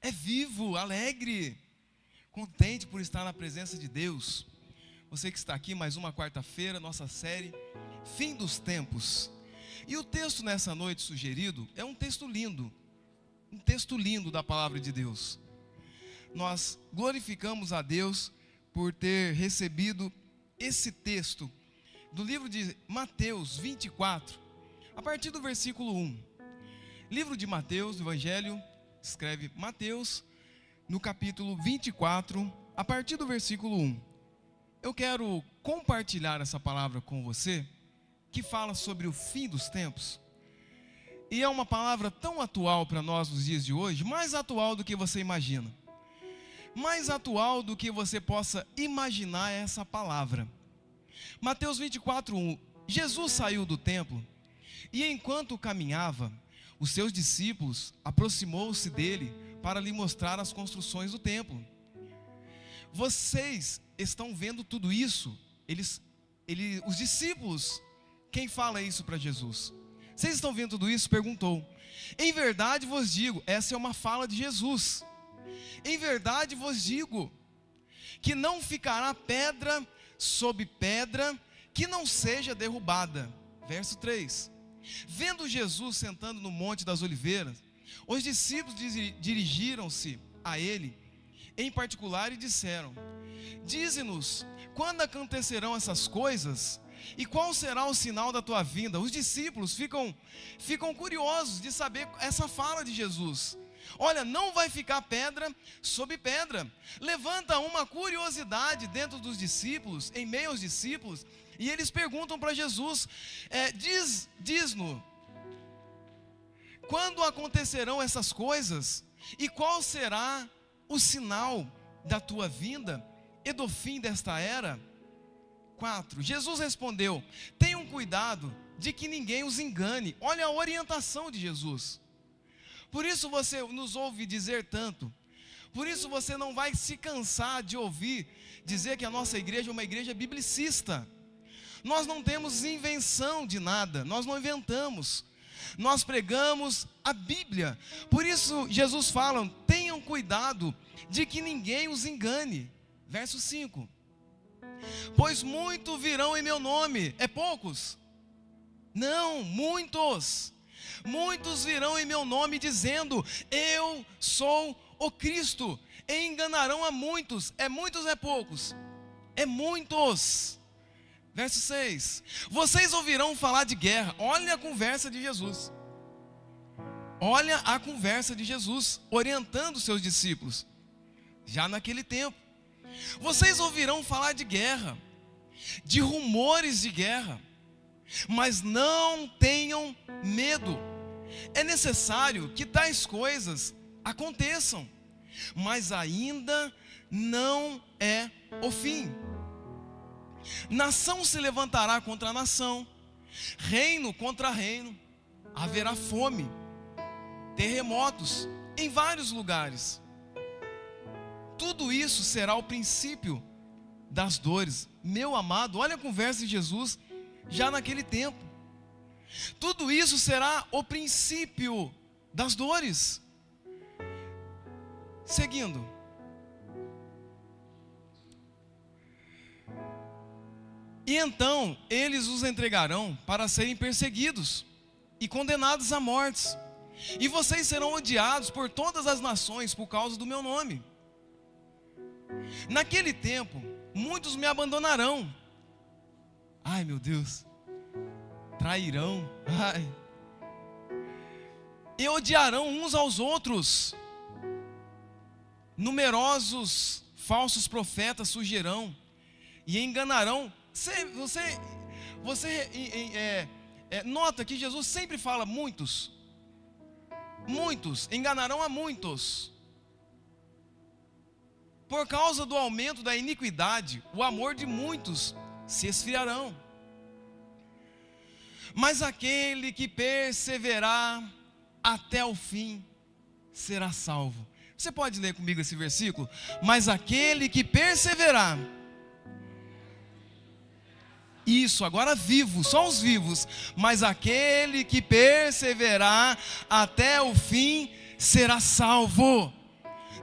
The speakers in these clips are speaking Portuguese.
é vivo, alegre, contente por estar na presença de Deus. Você que está aqui, mais uma quarta-feira, nossa série Fim dos Tempos. E o texto nessa noite sugerido é um texto lindo da palavra de Deus. Nós glorificamos a Deus por ter recebido esse texto do livro de Mateus 24, a partir do versículo 1. Livro de Mateus, do Evangelho, escreve Mateus, no capítulo 24, a partir do versículo 1. Eu quero compartilhar essa palavra com você, que fala sobre o fim dos tempos. E é uma palavra tão atual para nós nos dias de hoje, mais atual do que você imagina. Mais atual do que você possa imaginar essa palavra. Mateus 24, 1. Jesus saiu do templo, e enquanto caminhava, os seus discípulos aproximou-se dele para lhe mostrar as construções do templo. Vocês estão vendo tudo isso? Os discípulos, quem fala isso para Jesus? Vocês estão vendo tudo isso? Perguntou. Em verdade vos digo, essa é uma fala de Jesus. Em verdade vos digo, que não ficará pedra sobre pedra que não seja derrubada. Verso 3. Vendo Jesus sentando no Monte das Oliveiras, os discípulos dirigiram-se a ele, em particular, e disseram: dize-nos, quando acontecerão essas coisas? E qual será o sinal da tua vinda? Os discípulos ficam curiosos de saber essa fala de Jesus. Olha, não vai ficar pedra sobre pedra. Levanta uma curiosidade dentro dos discípulos, em meio aos discípulos, e eles perguntam para Jesus: diz-nos, quando acontecerão essas coisas? E qual será o sinal da tua vinda e do fim desta era? 4. Jesus respondeu: tenham cuidado de que ninguém os engane. Olha a orientação de Jesus. Por isso você nos ouve dizer tanto. Por isso você não vai se cansar de ouvir dizer que a nossa igreja é uma igreja biblicista. Nós não temos invenção de nada, nós não inventamos. Nós pregamos a Bíblia. Por isso Jesus fala: tenham cuidado de que ninguém os engane. Verso 5. Pois muitos virão em meu nome. É poucos? Não, muitos. Muitos virão em meu nome dizendo: eu sou o Cristo, e enganarão a muitos. É muitos ou é poucos? É muitos. Verso 6. Vocês ouvirão falar de guerra. Olha a conversa de Jesus. Olha a conversa de Jesus orientando os seus discípulos, já naquele tempo. Vocês ouvirão falar de guerra, de rumores de guerra, mas não tenham medo. É necessário que tais coisas aconteçam, mas ainda não é o fim. Nação se levantará contra nação, reino contra reino. Haverá fome, terremotos em vários lugares. Tudo isso será o princípio das dores. Meu amado, olha a conversa de Jesus já naquele tempo. Tudo isso será o princípio das dores. Seguindo. E então eles os entregarão para serem perseguidos e condenados à morte. E vocês serão odiados por todas as nações por causa do meu nome. Naquele tempo, muitos me abandonarão. Ai, meu Deus. Trairão. Ai. E odiarão uns aos outros. Numerosos falsos profetas surgirão e enganarão. Você nota que Jesus sempre fala muitos. Muitos enganarão a muitos. Por causa do aumento da iniquidade, o amor de muitos se esfriarão. Mas aquele que perseverar até o fim será salvo. Você pode ler comigo esse versículo? Mas aquele que perseverar. Isso, agora vivo, só os vivos. Mas aquele que perseverar até o fim será salvo.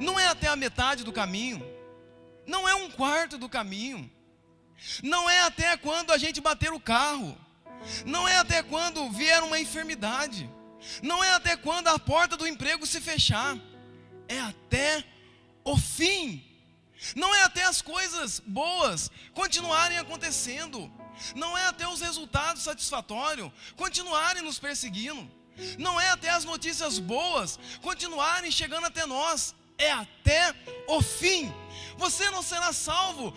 não é até a metade do caminho, não é um quarto do caminho, não é até quando a gente bater o carro, não é até quando vier uma enfermidade, não é até quando a porta do emprego se fechar, é até o fim. Não é até as coisas boas continuarem acontecendo, não é até os resultados satisfatórios continuarem nos perseguindo, não é até as notícias boas continuarem chegando até nós, é até o fim. Você não será salvo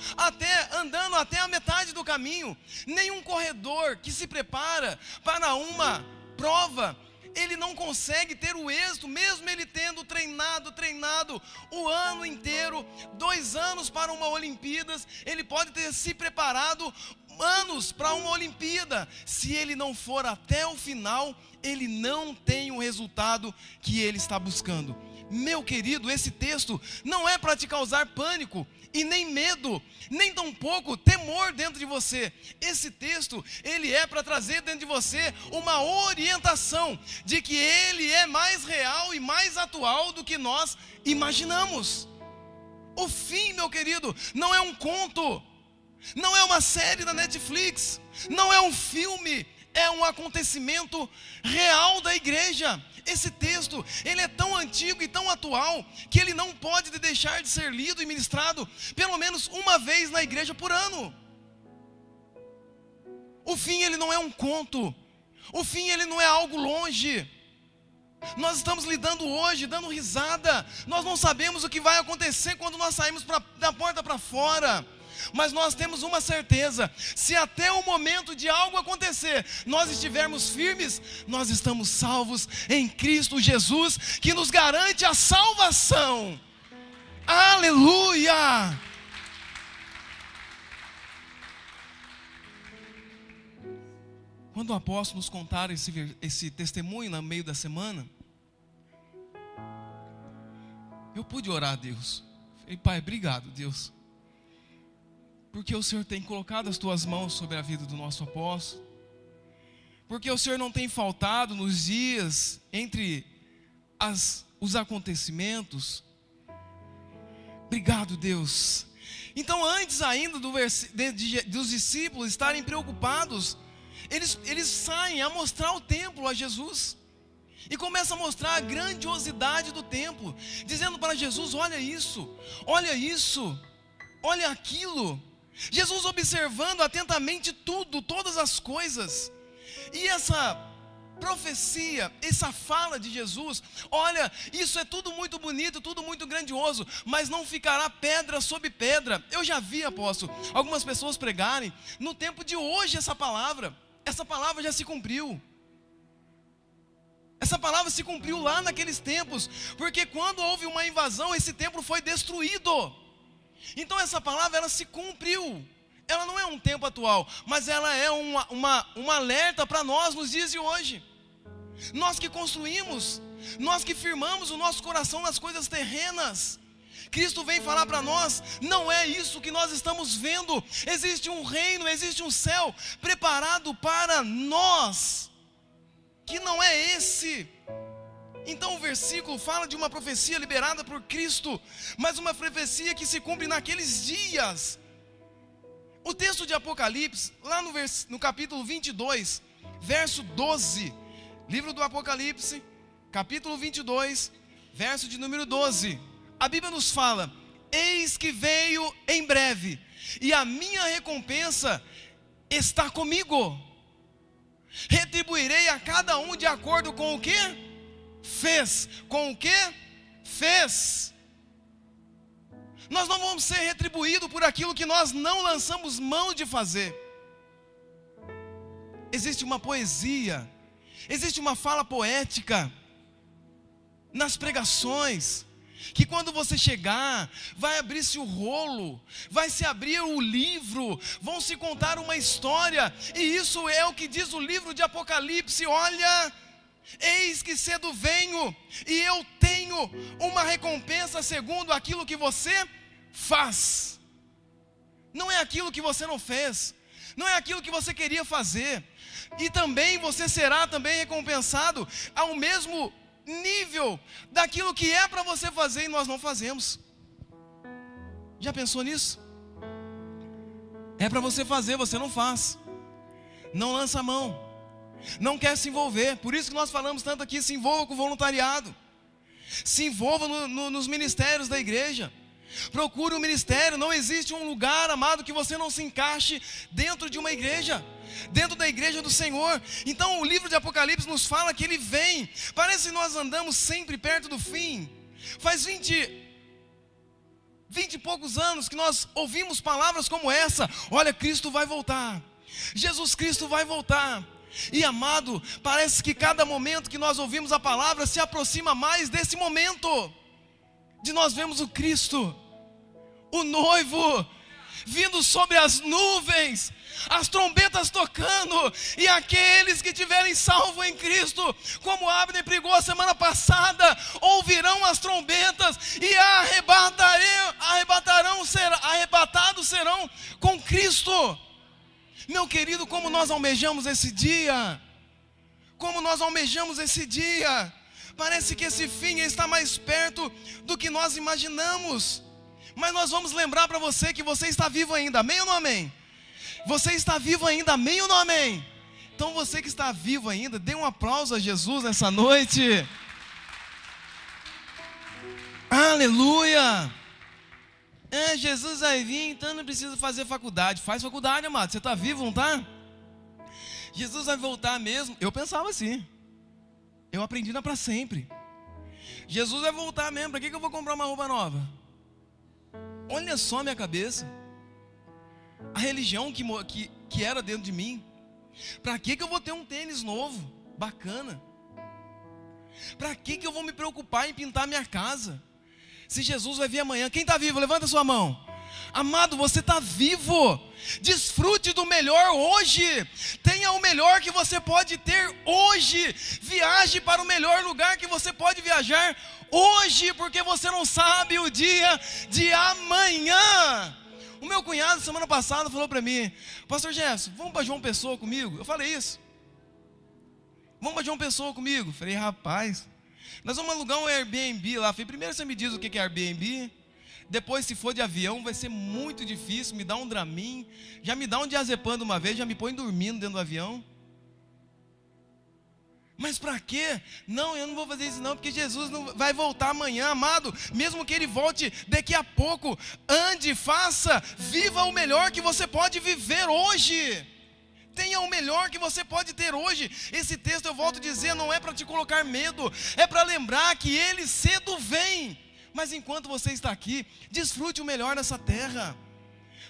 andando até a metade do caminho. Nenhum corredor que se prepara para uma prova, ele não consegue ter o êxito, mesmo ele tendo treinado o ano inteiro, 2 anos para uma Olimpíadas. Ele pode ter se preparado anos para uma Olimpíada, se ele não for até o final, ele não tem o resultado que ele está buscando. Meu querido, esse texto não é para te causar pânico e nem medo, nem tampouco temor dentro de você. Esse texto, ele é para trazer dentro de você uma orientação de que ele é mais real e mais atual do que nós imaginamos. O fim, meu querido, não é um conto, não é uma série da Netflix, não é um filme, é um acontecimento real da igreja. Esse texto, ele é tão antigo e tão atual, que ele não pode deixar de ser lido e ministrado pelo menos uma vez na igreja por ano. O fim, ele não é um conto, o fim, ele não é algo longe. Nós estamos lidando hoje, dando risada, nós não sabemos o que vai acontecer quando nós saímos da porta para fora. Mas nós temos uma certeza: se até o momento de algo acontecer, nós estivermos firmes, nós estamos salvos em Cristo Jesus, que nos garante a salvação. Aleluia! Quando o apóstolo nos contar esse testemunho no meio da semana, eu pude orar a Deus. Falei: Pai, obrigado, Deus, porque o Senhor tem colocado as tuas mãos sobre a vida do nosso apóstolo, porque o Senhor não tem faltado nos dias entre os acontecimentos. Obrigado, Deus. Então, antes ainda dos discípulos estarem preocupados, eles saem a mostrar o templo a Jesus, e começam a mostrar a grandiosidade do templo, dizendo para Jesus: olha isso, olha aquilo. Jesus observando atentamente todas as coisas. E essa profecia, essa fala de Jesus: olha, isso é tudo muito bonito, tudo muito grandioso, mas não ficará pedra sobre pedra. Eu já vi, apóstolo, algumas pessoas pregarem no tempo de hoje essa palavra já se cumpriu. Essa palavra se cumpriu lá naqueles tempos, porque quando houve uma invasão, esse templo foi destruído. Então essa palavra, ela se cumpriu. Ela não é um tempo atual, mas ela é um alerta para nós nos dias de hoje. Nós que construímos, nós que firmamos o nosso coração nas coisas terrenas, Cristo vem falar para nós: não é isso que nós estamos vendo. Existe um reino, existe um céu preparado para nós, que não é esse. Então o versículo fala de uma profecia liberada por Cristo, mas uma profecia que se cumpre naqueles dias. O texto de Apocalipse, lá no capítulo 22, verso 12, livro do Apocalipse, capítulo 22, verso de número 12, a Bíblia nos fala: eis que veio em breve, e a minha recompensa está comigo, retribuirei a cada um de acordo com o que fez. Com o que fez. Nós não vamos ser retribuídos por aquilo que nós não lançamos mão de fazer. Existe uma poesia, existe uma fala poética nas pregações, que quando você chegar, vai abrir-se o rolo, vai se abrir o livro, vão se contar uma história, e isso é o que diz o livro de Apocalipse: olha, eis que cedo venho, e eu tenho uma recompensa segundo aquilo que você faz. Não é aquilo que você não fez, não é aquilo que você queria fazer. E também você será também recompensado ao mesmo nível daquilo que é para você fazer e nós não fazemos. Já pensou nisso? É para você fazer, você não faz. Não lança a mão. Não quer se envolver. Por isso que nós falamos tanto aqui, se envolva com o voluntariado. Se envolva nos ministérios da igreja. Procure um ministério. Não existe um lugar, amado, que você não se encaixe dentro de uma igreja, dentro da igreja do Senhor. Então o livro de Apocalipse nos fala que Ele vem. Parece que nós andamos sempre perto do fim. Faz 20 e poucos anos que nós ouvimos palavras como essa: olha, Cristo vai voltar, Jesus Cristo vai voltar. E amado, parece que cada momento que nós ouvimos a palavra se aproxima mais desse momento de nós vermos o Cristo, o noivo, vindo sobre as nuvens, as trombetas tocando, e aqueles que tiverem salvo em Cristo, como Abner pregou a semana passada, ouvirão as trombetas e arrebatados serão com Cristo. Meu querido, como nós almejamos esse dia, como nós almejamos esse dia. Parece que esse fim está mais perto do que nós imaginamos, mas nós vamos lembrar para você que você está vivo ainda, amém ou não amém? Você está vivo ainda, amém ou não amém? Então você que está vivo ainda, dê um aplauso a Jesus nessa noite. Aleluia! Jesus vai vir, então não precisa fazer faculdade. Faz faculdade, amado, você está vivo, não está? Jesus vai voltar mesmo. Eu pensava assim, eu aprendi na para sempre. Jesus vai voltar mesmo, para que eu vou comprar uma roupa nova? Olha só a minha cabeça, a religião que era dentro de mim. Para que eu vou ter um tênis novo, bacana? Para que eu vou me preocupar em pintar minha casa, se Jesus vai vir amanhã? Quem está vivo, levanta a sua mão. Amado, você está vivo. Desfrute do melhor hoje. Tenha o melhor que você pode ter hoje. Viaje para o melhor lugar que você pode viajar hoje, porque você não sabe o dia de amanhã. O meu cunhado semana passada falou para mim: pastor Jefferson, vamos para João Pessoa comigo? Eu falei isso. Vamos para João Pessoa comigo? Eu falei, rapaz, nós vamos alugar um Airbnb lá. Eu falei, primeiro você me diz o que é Airbnb. Depois, se for de avião, vai ser muito difícil. Me dá um Dramin. Já me dá um diazepam de uma vez, já me põe dormindo dentro do avião. Mas para quê? Não, eu não vou fazer isso não, porque Jesus não vai voltar amanhã, amado. Mesmo que Ele volte daqui a pouco, ande, faça, viva o melhor que você pode viver hoje. Tenha o melhor que você pode ter hoje. Esse texto, eu volto a dizer, não é para te colocar medo, é para lembrar que Ele cedo vem. Mas enquanto você está aqui, desfrute o melhor dessa terra.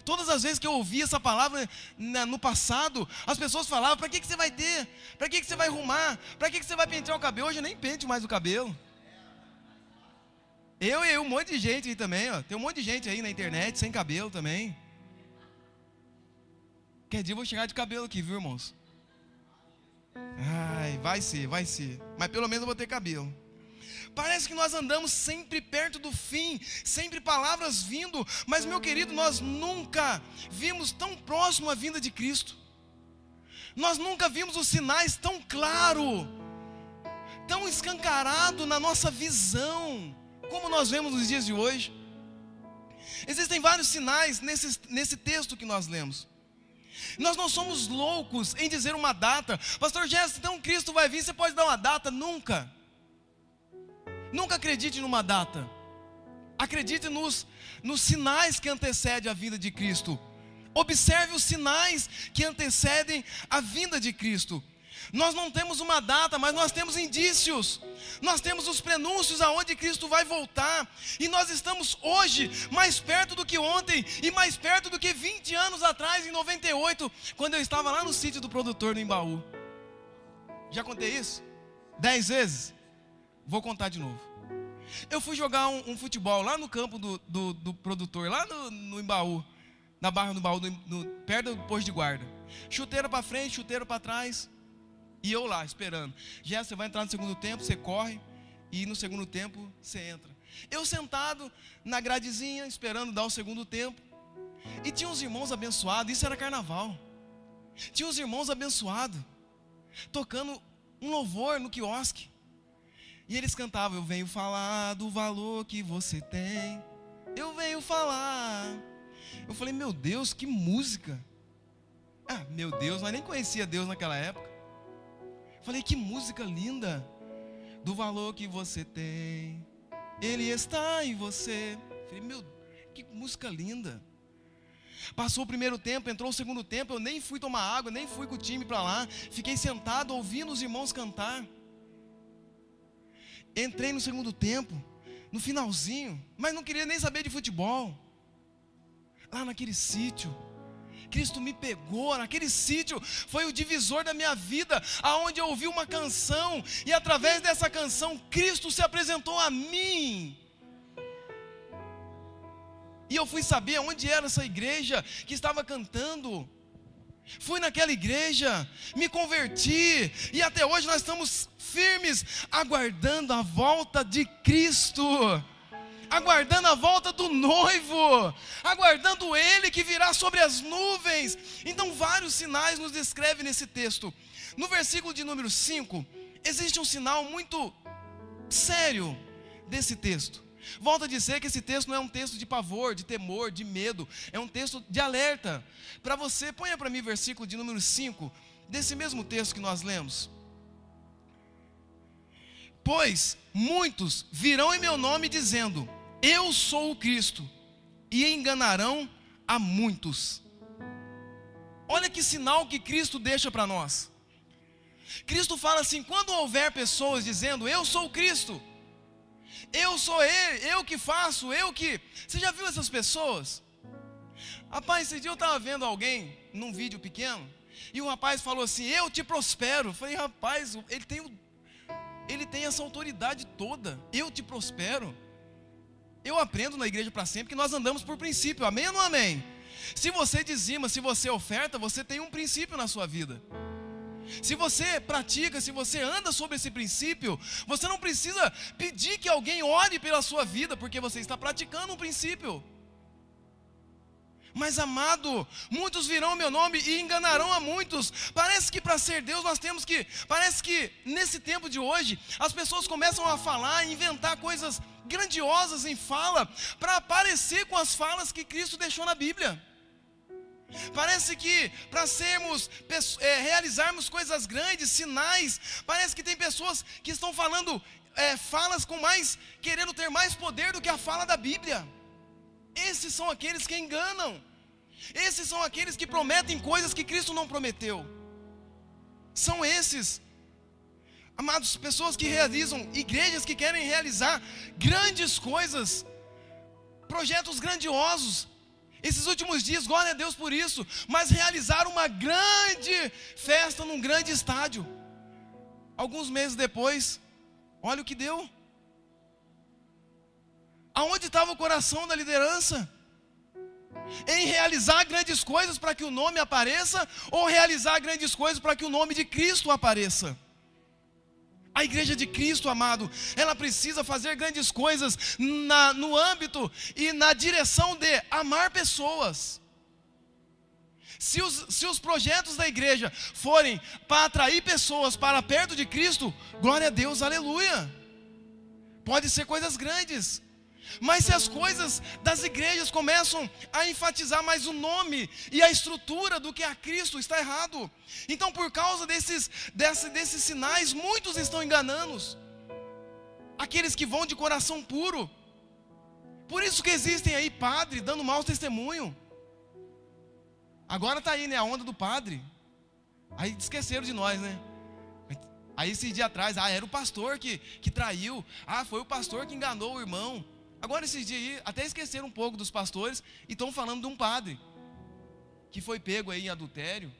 Todas as vezes que eu ouvi essa palavra no passado, as pessoas falavam: para que você vai ter? Para que você vai arrumar? Para que você vai pentear o cabelo? Hoje eu nem pente mais o cabelo. Eu e um monte de gente aí também, ó. Tem um monte de gente aí na internet sem cabelo também. Quer dia eu vou chegar de cabelo aqui, viu, irmãos? Ai, vai ser. Mas pelo menos eu vou ter cabelo. Parece que nós andamos sempre perto do fim, sempre palavras vindo, mas meu querido, nós nunca vimos tão próximo a vinda de Cristo. Nós nunca vimos os sinais tão claro, tão escancarado na nossa visão, como nós vemos nos dias de hoje. Existem vários sinais nesse texto que nós lemos. Nós não somos loucos em dizer uma data. Pastor Jefferson, então Cristo vai vir, você pode dar uma data? Nunca. Nunca acredite numa data. Acredite nos sinais que antecedem a vinda de Cristo. Observe os sinais que antecedem a vinda de Cristo. Nós não temos uma data, mas nós temos indícios. Nós temos os prenúncios aonde Cristo vai voltar. E nós estamos hoje mais perto do que ontem, e mais perto do que 20 anos atrás, em 98, quando eu estava lá no sítio do produtor no Embaú. Já contei isso? 10 vezes? Vou contar de novo. Eu fui jogar um futebol lá no campo do produtor, lá no Embaú, na Barra do Embaú, perto do posto de guarda. Chuteira para frente, chuteira para trás. E eu lá, esperando. Já você vai entrar no segundo tempo, você corre. E no segundo tempo, você entra. Eu sentado na gradezinha, esperando dar o segundo tempo. E tinha uns irmãos abençoados, isso era carnaval. Tinha uns irmãos abençoados, tocando um louvor no quiosque. E eles cantavam: eu venho falar do valor que você tem, eu venho falar. Eu falei: meu Deus, que música. Ah, meu Deus, nós nem conhecia Deus naquela época. Eu falei: que música linda. Do valor que você tem, Ele está em você. Eu falei: meu, que música linda. Passou o primeiro tempo, entrou o segundo tempo, eu nem fui tomar água, nem fui com o time para lá. Fiquei sentado ouvindo os irmãos cantar. Entrei no segundo tempo, no finalzinho, mas não queria nem saber de futebol. Lá naquele sítio, Cristo me pegou. Naquele sítio foi o divisor da minha vida, aonde eu ouvi uma canção, e através dessa canção Cristo se apresentou a mim. E eu fui saber onde era essa igreja que estava cantando. Fui naquela igreja, me converti, e até hoje nós estamos firmes, aguardando a volta de Cristo, aguardando a volta do noivo, aguardando Ele que virá sobre as nuvens. Então vários sinais nos descreve nesse texto. No versículo de número 5, existe um sinal muito sério desse texto. Volto a dizer que esse texto não é um texto de pavor, de temor, de medo, é um texto de alerta. Para você, ponha para mim o versículo de número 5, desse mesmo texto que nós lemos. Pois muitos virão em meu nome dizendo: eu sou o Cristo, e enganarão a muitos. Olha que sinal que Cristo deixa para nós. Cristo fala assim: quando houver pessoas dizendo: eu sou o Cristo, eu sou Ele, eu que faço, eu que... Você já viu essas pessoas? Rapaz, esse dia eu estava vendo alguém num vídeo pequeno, e o rapaz falou assim: eu te prospero. Eu falei: rapaz, ele tem essa autoridade toda, eu te prospero. Eu aprendo na igreja para sempre que nós andamos por princípio, amém ou não amém? Se você dizima, se você oferta, você tem um princípio na sua vida. Se você pratica, se você anda sobre esse princípio, você não precisa pedir que alguém ore pela sua vida, porque você está praticando um princípio. Mas amado, muitos virão ao meu nome e enganarão a muitos. Parece que para ser Deus nós temos que... Parece que nesse tempo de hoje, as pessoas começam a falar, inventar coisas grandiosas em fala, para parecer com as falas que Cristo deixou na Bíblia. Parece que para realizarmos coisas grandes, sinais, parece que tem pessoas que estão falando falas com mais, querendo ter mais poder do que a fala da Bíblia. Esses são aqueles que enganam. Esses são aqueles que prometem coisas que Cristo não prometeu. São esses, amados, pessoas que realizam, igrejas que querem realizar grandes coisas, projetos grandiosos. Esses últimos dias, glória a Deus por isso, mas realizaram uma grande festa num grande estádio. Alguns meses depois, olha o que deu. Aonde estava o coração da liderança? Em realizar grandes coisas para que o nome apareça, ou realizar grandes coisas para que o nome de Cristo apareça? A igreja de Cristo, amado, ela precisa fazer grandes coisas no âmbito e na direção de amar pessoas. Se os projetos da igreja forem para atrair pessoas para perto de Cristo, glória a Deus, aleluia. Pode ser coisas grandes. Mas se as coisas das igrejas começam a enfatizar mais o nome e a estrutura do que a Cristo, está errado. Então, por causa desses sinais, muitos estão enganando aqueles que vão de coração puro. Por isso que existem aí padres dando mau testemunho. Agora está aí, né, a onda do padre. Aí esqueceram de nós, né? Aí esse dia atrás, era o pastor que traiu. Foi o pastor que enganou o irmão. Agora esses dias aí, até esqueceram um pouco dos pastores e estão falando de um padre que foi pego aí em adultério.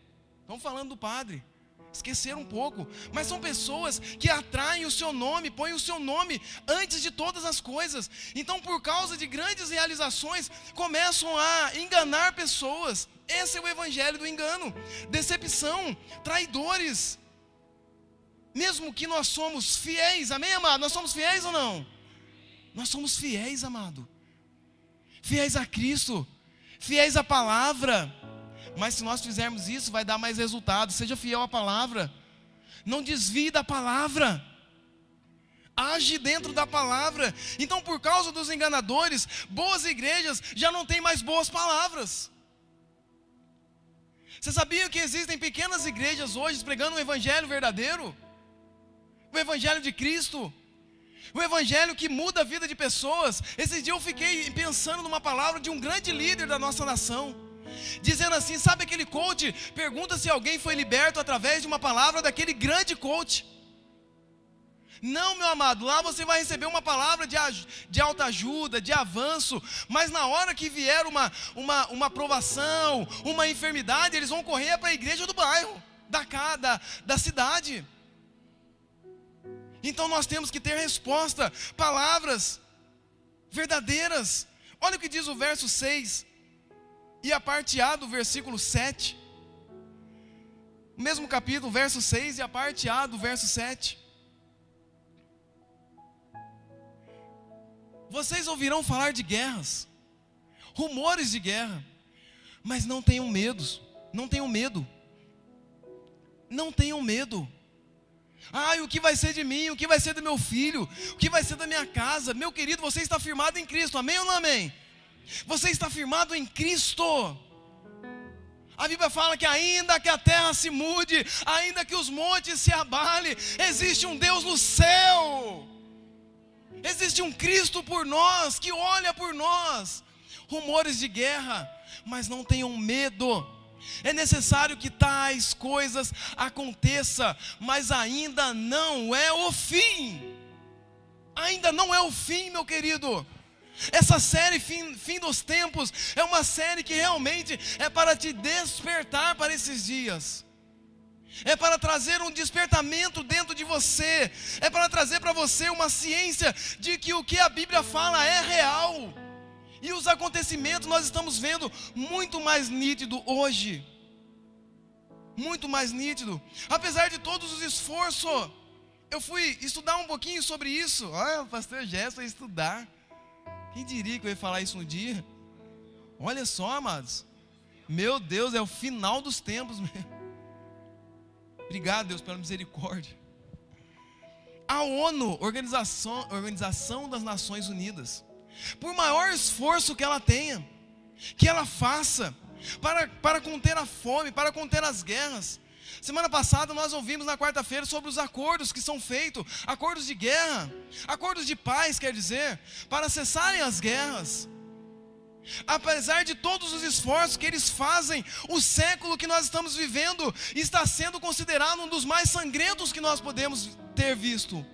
Estão falando do padre. Esqueceram um pouco. Mas são pessoas que atraem o seu nome, põem o seu nome antes de todas as coisas. Então, por causa de grandes realizações, começam a enganar pessoas. Esse é o evangelho do engano. Decepção, traidores. Mesmo que nós somos fiéis, amém, amado? Nós somos fiéis ou não? Nós somos fiéis, amado. Fiéis a Cristo, fiéis à palavra. Mas se nós fizermos isso, vai dar mais resultado. Seja fiel à palavra. Não desvie da palavra. age dentro da palavra. Então, por causa dos enganadores, boas igrejas já não têm mais boas palavras. Você sabia que existem pequenas igrejas hoje pregando o evangelho verdadeiro? O evangelho de Cristo? O evangelho que muda a vida de pessoas. Esse dia eu fiquei pensando numa palavra de um grande líder da nossa nação, dizendo assim, sabe aquele coach? Pergunta se alguém foi liberto através de uma palavra daquele grande coach. Não, meu amado, lá você vai receber uma palavra de autoajuda, de avanço, mas na hora que vier uma provação, uma enfermidade, eles vão correr para a igreja do bairro, da cidade. Então nós temos que ter resposta, palavras verdadeiras. Olha o que diz o verso 6 e a parte A do versículo 7. O mesmo capítulo, verso 6 e a parte A do verso 7. Vocês ouvirão falar de guerras, rumores de guerra, mas não tenham medo, não tenham medo, não tenham medo. Ai, o que vai ser de mim, o que vai ser do meu filho, o que vai ser da minha casa? Meu querido, você está firmado em Cristo, amém ou não amém? Você está firmado em Cristo. A Bíblia fala que ainda que a terra se mude, ainda que os montes se abalem, existe um Deus no céu. Existe um Cristo por nós, que olha por nós. Rumores de guerra, mas não tenham medo. É necessário que tais coisas aconteçam, mas ainda não é o fim. Ainda não é o fim, meu querido. Essa série Fim dos Tempos é uma série que realmente é para te despertar para esses dias. É para trazer um despertamento dentro de você. É para trazer para você uma ciência de que o que a Bíblia fala é real. E os acontecimentos nós estamos vendo muito mais nítido hoje. Muito mais nítido. Apesar de todos os esforços, eu fui estudar um pouquinho sobre isso. Olha, o pastor Gerson foi estudar. Quem diria que eu ia falar isso um dia? Olha só, amados. Meu Deus, é o final dos tempos mesmo. Obrigado, Deus, pela misericórdia. A ONU, Organização das Nações Unidas, por maior esforço que ela tenha, que ela faça para conter a fome, para conter as guerras. Semana passada nós ouvimos na quarta-feira sobre os acordos que são feitos, acordos de guerra, acordos de paz, quer dizer, para cessarem as guerras. Apesar de todos os esforços que eles fazem, o século que nós estamos vivendo está sendo considerado um dos mais sangrentos que nós podemos ter visto.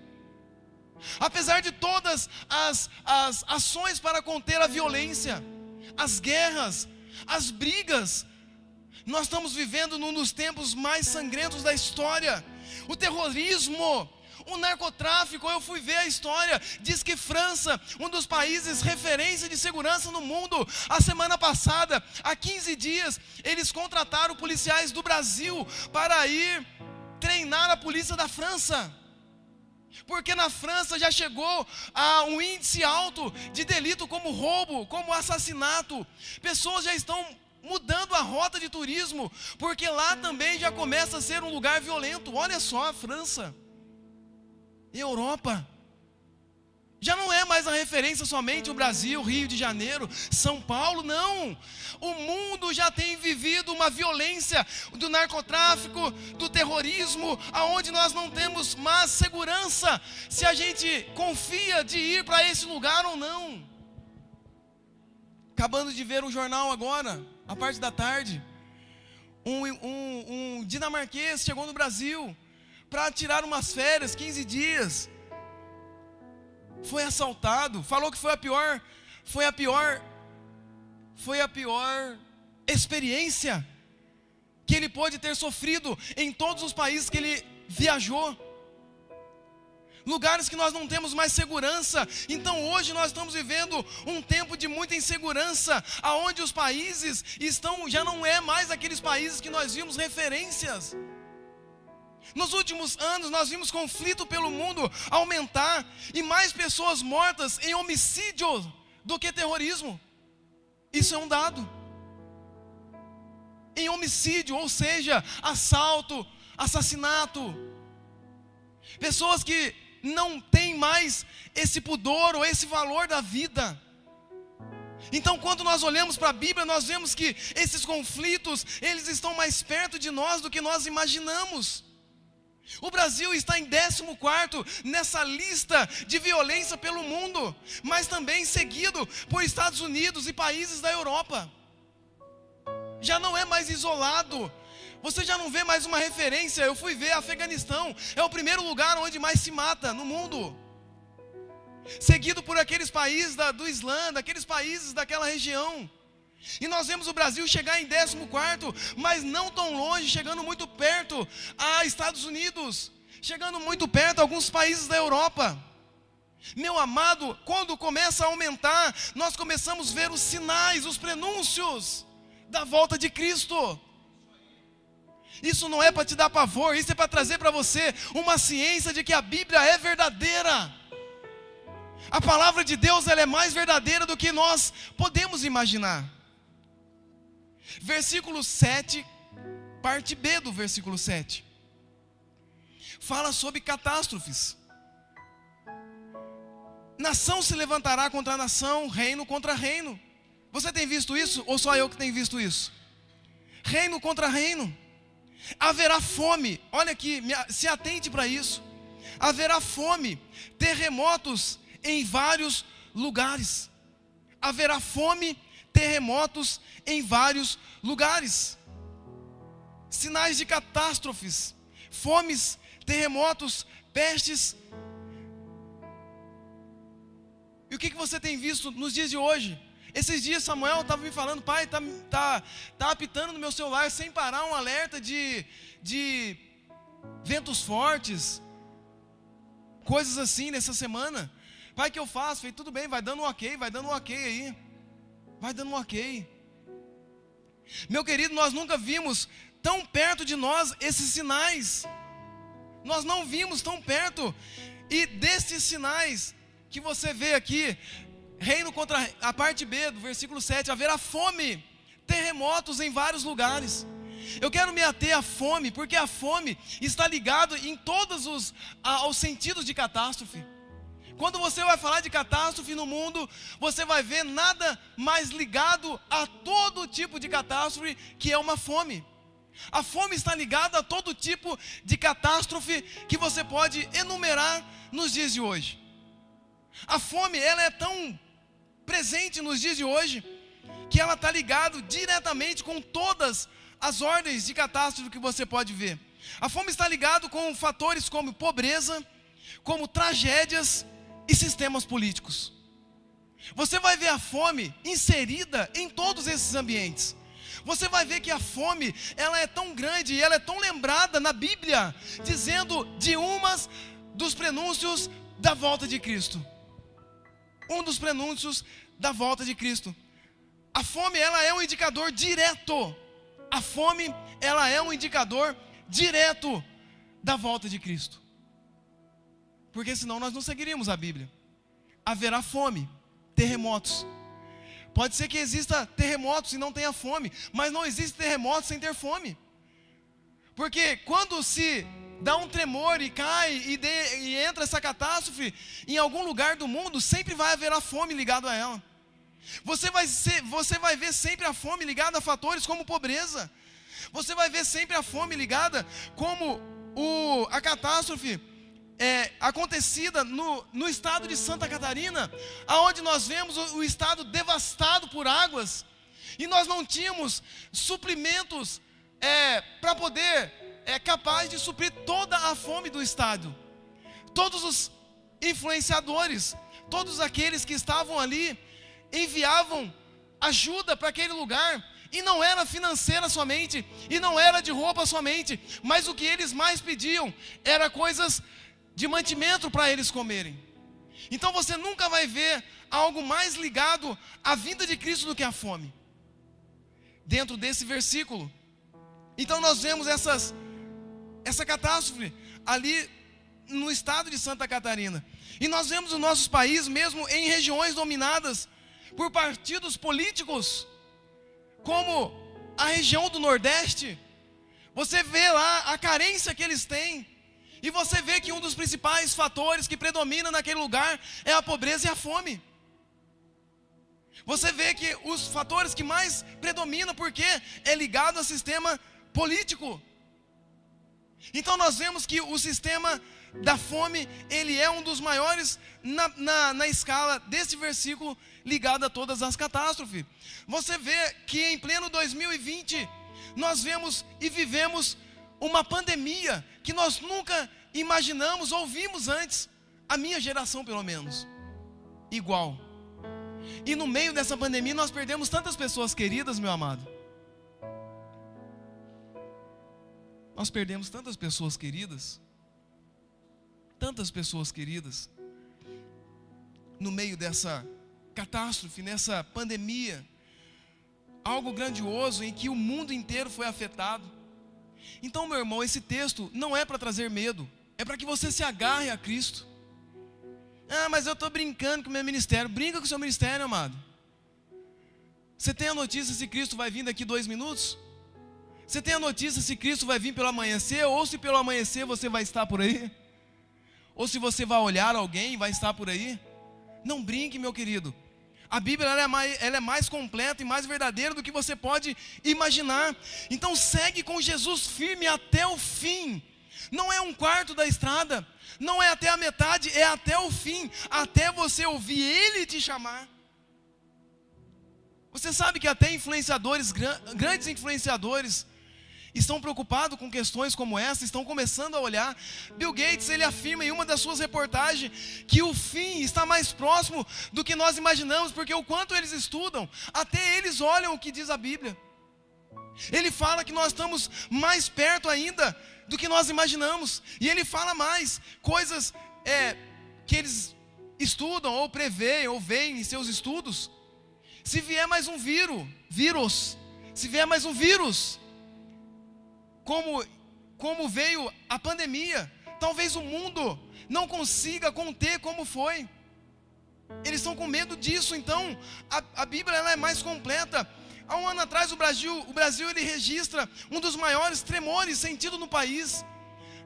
Apesar de todas as ações para conter a violência, as guerras, as brigas, nós estamos vivendo num dos tempos mais sangrentos da história. O terrorismo, o narcotráfico, eu fui ver a história, diz que França, um dos países referência de segurança no mundo, a semana passada, há 15 dias, eles contrataram policiais do Brasil para ir treinar a polícia da França, porque na França já chegou a um índice alto de delito como roubo, como assassinato. Pessoas já estão mudando a rota de turismo, porque lá também já começa a ser um lugar violento. Olha só a França, Europa, já não é mais a referência somente o Brasil, Rio de Janeiro, São Paulo, não. O mundo já tem vivido uma violência do narcotráfico, do terrorismo, aonde nós não temos mais segurança se a gente confia de ir para esse lugar ou não. Acabando de ver um jornal agora, a parte da tarde, um dinamarquês chegou no Brasil para tirar umas férias, 15 dias, foi assaltado, falou que foi a pior experiência que ele pôde ter sofrido em todos os países que ele viajou. Lugares que nós não temos mais segurança. Então hoje nós estamos vivendo um tempo de muita insegurança, aonde os países já não é mais aqueles países que nós vimos referências. Nos últimos anos nós vimos conflito pelo mundo aumentar e mais pessoas mortas em homicídio do que terrorismo. Isso é um dado. Em homicídio, ou seja, assalto, assassinato. Pessoas que não têm mais esse pudor ou esse valor da vida. Então, quando nós olhamos para a Bíblia, nós vemos que esses conflitos, eles estão mais perto de nós do que nós imaginamos. O Brasil está em 14º nessa lista de violência pelo mundo, mas também seguido por Estados Unidos e países da Europa. Já não é mais isolado. Você já não vê mais uma referência. Eu fui ver Afeganistão, é o primeiro lugar onde mais se mata no mundo, seguido por aqueles países do Islã, daqueles países daquela região. E nós vemos o Brasil chegar em 14º, mas não tão longe, chegando muito perto a Estados Unidos, chegando muito perto a alguns países da Europa. Meu amado, quando começa a aumentar, nós começamos a ver os sinais, os prenúncios da volta de Cristo. Isso não é para te dar pavor, isso é para trazer para você uma ciência de que a Bíblia é verdadeira. A palavra de Deus, ela é mais verdadeira do que nós podemos imaginar. Versículo 7, parte B do versículo 7, fala sobre catástrofes. Nação se levantará contra nação, reino contra reino. Você tem visto isso ou só eu que tenho visto isso? Reino contra reino. Haverá fome, olha aqui, se atente para isso. Haverá fome, terremotos em vários lugares. Haverá fome, terremotos em vários lugares. Sinais de catástrofes, fomes, terremotos, pestes. E o que você tem visto nos dias de hoje? Esses dias Samuel estava me falando: pai, tá apitando no meu celular sem parar um alerta de ventos fortes, coisas assim nessa semana. Pai, o que eu faço? Falei, tudo bem, vai dando um ok aí. Vai dando um ok. Meu querido, nós nunca vimos tão perto de nós esses sinais. Nós não vimos tão perto. E desses sinais que você vê aqui, reino contra a parte B do versículo 7, haverá fome, terremotos em vários lugares. Eu quero me ater à fome, porque a fome está ligada em todos aos sentidos de catástrofe. Quando você vai falar de catástrofe no mundo, você vai ver nada mais ligado a todo tipo de catástrofe que é uma fome. A fome está ligada a todo tipo de catástrofe que você pode enumerar nos dias de hoje. A fome, ela é tão presente nos dias de hoje, que ela está ligada diretamente com todas as ordens de catástrofe que você pode ver. A fome está ligada com fatores como pobreza, como tragédias e sistemas políticos. Você vai ver a fome inserida em todos esses ambientes. Você vai ver que a fome, ela é tão grande e ela é tão lembrada na Bíblia, dizendo de dos prenúncios da volta de Cristo. Um dos prenúncios da volta de Cristo. A fome, ela é um indicador direto. A fome, ela é um indicador direto da volta de Cristo. Porque senão nós não seguiríamos a Bíblia. Haverá fome, terremotos. Pode ser que exista terremotos e não tenha fome, mas não existe terremoto sem ter fome. Porque quando se dá um tremor e cai e entra essa catástrofe em algum lugar do mundo, sempre vai haver a fome ligada a ela. Você vai ver sempre a fome ligada a fatores como pobreza. Você vai ver sempre a fome ligada como a catástrofe acontecida no estado de Santa Catarina, aonde nós vemos o estado devastado por águas, e nós não tínhamos suprimentos para poder capaz de suprir toda a fome do estado. Todos os influenciadores, todos aqueles que estavam ali, enviavam ajuda para aquele lugar, e não era financeira somente, e não era de roupa somente, mas o que eles mais pediam era coisas de mantimento para eles comerem. Então você nunca vai ver algo mais ligado à vinda de Cristo do que a fome, dentro desse versículo. Então nós vemos essa catástrofe ali no estado de Santa Catarina, e nós vemos o nosso país mesmo em regiões dominadas por partidos políticos, como a região do Nordeste. Você vê lá a carência que eles têm, E você vê que um dos principais fatores que predomina naquele lugar é a pobreza e a fome. Você vê que os fatores que mais predominam, porque é ligado ao sistema político. Então nós vemos que o sistema da fome, ele é um dos maiores na escala desse versículo, ligado a todas as catástrofes. Você vê que em pleno 2020, nós vemos e vivemos uma pandemia que nós nunca imaginamos ou vimos antes, a minha geração pelo menos, igual. E no meio dessa pandemia nós perdemos tantas pessoas queridas, meu amado. Nós perdemos tantas pessoas queridas. Tantas pessoas queridas. No meio dessa catástrofe, nessa pandemia. Algo grandioso em que o mundo inteiro foi afetado. Então, meu irmão, esse texto não é para trazer medo. É para que você se agarre a Cristo. Ah, mas eu estou brincando com o meu ministério. Brinca com o seu ministério, amado. Você tem a notícia se Cristo vai vir daqui 2 minutos? Você tem a notícia se Cristo vai vir pelo amanhecer? Ou se pelo amanhecer você vai estar por aí? Ou se você vai olhar alguém e vai estar por aí? Não brinque, meu querido. A Bíblia ela é mais completa e mais verdadeira do que você pode imaginar. Então segue com Jesus firme até o fim. Não é um quarto da estrada, não é até a metade, é até o fim, até você ouvir Ele te chamar. Você sabe que até influenciadores, grandes influenciadores, estão preocupados com questões como essa, estão começando a olhar. Bill Gates, ele afirma em uma das suas reportagens que o fim está mais próximo do que nós imaginamos, porque o quanto eles estudam, até eles olham o que diz a Bíblia. Ele fala que nós estamos mais perto ainda do que nós imaginamos, e ele fala mais coisas que eles estudam, ou preveem, ou veem em seus estudos. Se vier mais um vírus, se vier mais um vírus, como veio a pandemia, talvez o mundo não consiga conter como foi. Eles estão com medo disso. Então a Bíblia ela é mais completa. Há um ano atrás o Brasil ele registra um dos maiores tremores sentidos no país,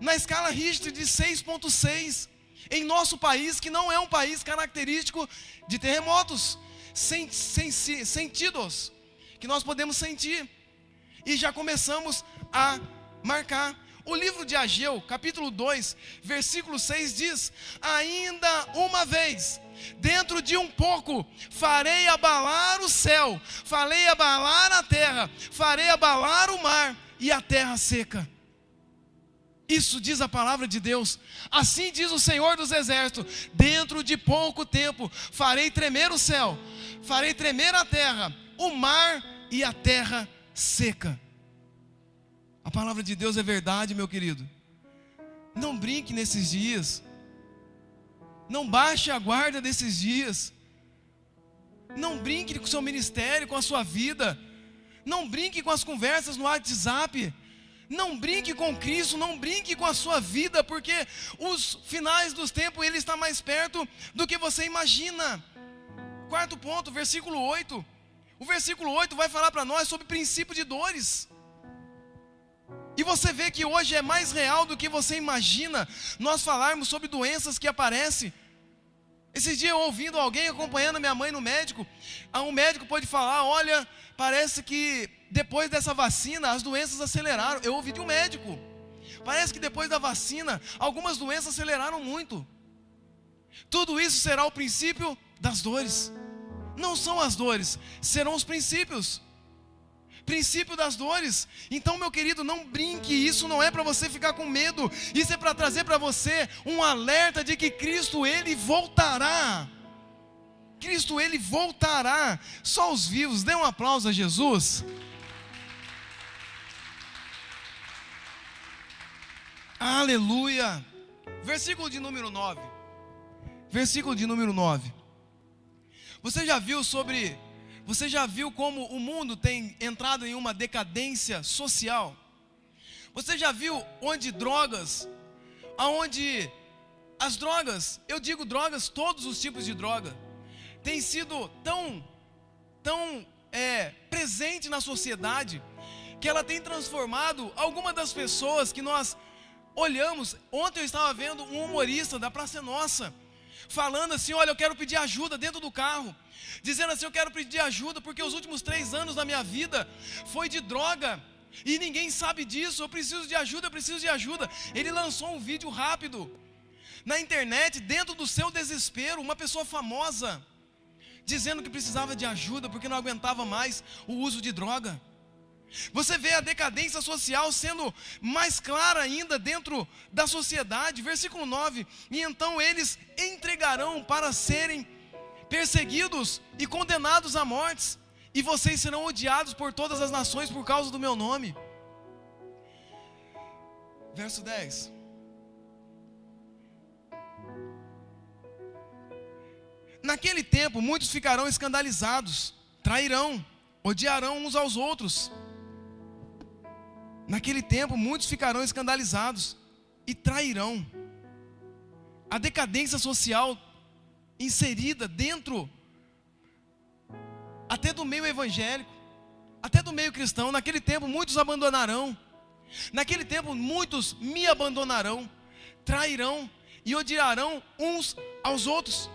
na escala Richter de 6,6, em nosso país, que não é um país característico de terremotos sentidos, que nós podemos sentir, e já começamos a marcar. O livro de Ageu, capítulo 2, versículo 6 diz: ainda uma vez, dentro de um pouco, farei abalar o céu, farei abalar a terra, farei abalar o mar e a terra seca. Isso diz a palavra de Deus. Assim diz o Senhor dos Exércitos: dentro de pouco tempo, farei tremer o céu, farei tremer a terra, o mar e a terra seca. A palavra de Deus é verdade, meu querido. Não brinque nesses dias. Não baixe a guarda desses dias. Não brinque com o seu ministério, com a sua vida. Não brinque com as conversas no WhatsApp. Não brinque com Cristo, não brinque com a sua vida, porque os finais dos tempos, Ele está mais perto do que você imagina. Quarto ponto, versículo 8. O versículo 8 vai falar para nós sobre princípio de dores. E você vê que hoje é mais real do que você imagina nós falarmos sobre doenças que aparecem. Esses dias eu ouvindo alguém acompanhando minha mãe no médico, um médico pode falar: olha, parece que depois dessa vacina as doenças aceleraram. Eu ouvi de um médico, parece que depois da vacina algumas doenças aceleraram muito. Tudo isso será o princípio das dores. Não são as dores, serão os princípios. Princípio das dores. Então, meu querido, não brinque. Isso não é para você ficar com medo. Isso é para trazer para você um alerta de que Cristo Ele voltará. Cristo Ele voltará. Só os vivos, dê um aplauso a Jesus. Aleluia. Versículo de número 9. Versículo de número 9. Você já viu como o mundo tem entrado em uma decadência social? Você já viu onde as drogas, eu digo drogas, todos os tipos de droga, tem sido tão presente na sociedade, que ela tem transformado algumas das pessoas que nós olhamos, ontem eu estava vendo um humorista da Praça é Nossa, falando assim, olha, eu quero pedir ajuda dentro do carro, dizendo assim, eu quero pedir ajuda, porque os últimos 3 anos da minha vida foi de droga, e ninguém sabe disso, eu preciso de ajuda, eu preciso de ajuda. Ele lançou um vídeo rápido, na internet, dentro do seu desespero, uma pessoa famosa, dizendo que precisava de ajuda, porque não aguentava mais o uso de droga. Você vê a decadência social sendo mais clara ainda dentro da sociedade. Versículo 9, e então eles entregarão para serem perseguidos e condenados à morte, e vocês serão odiados por todas as nações por causa do meu nome. Verso 10. Naquele tempo muitos ficarão escandalizados, trairão, odiarão uns aos outros. Naquele tempo muitos ficarão escandalizados e trairão. A decadência social inserida dentro até do meio evangélico, até do meio cristão. Naquele tempo muitos abandonarão. Naquele tempo muitos me abandonarão, trairão e odiarão uns aos outros.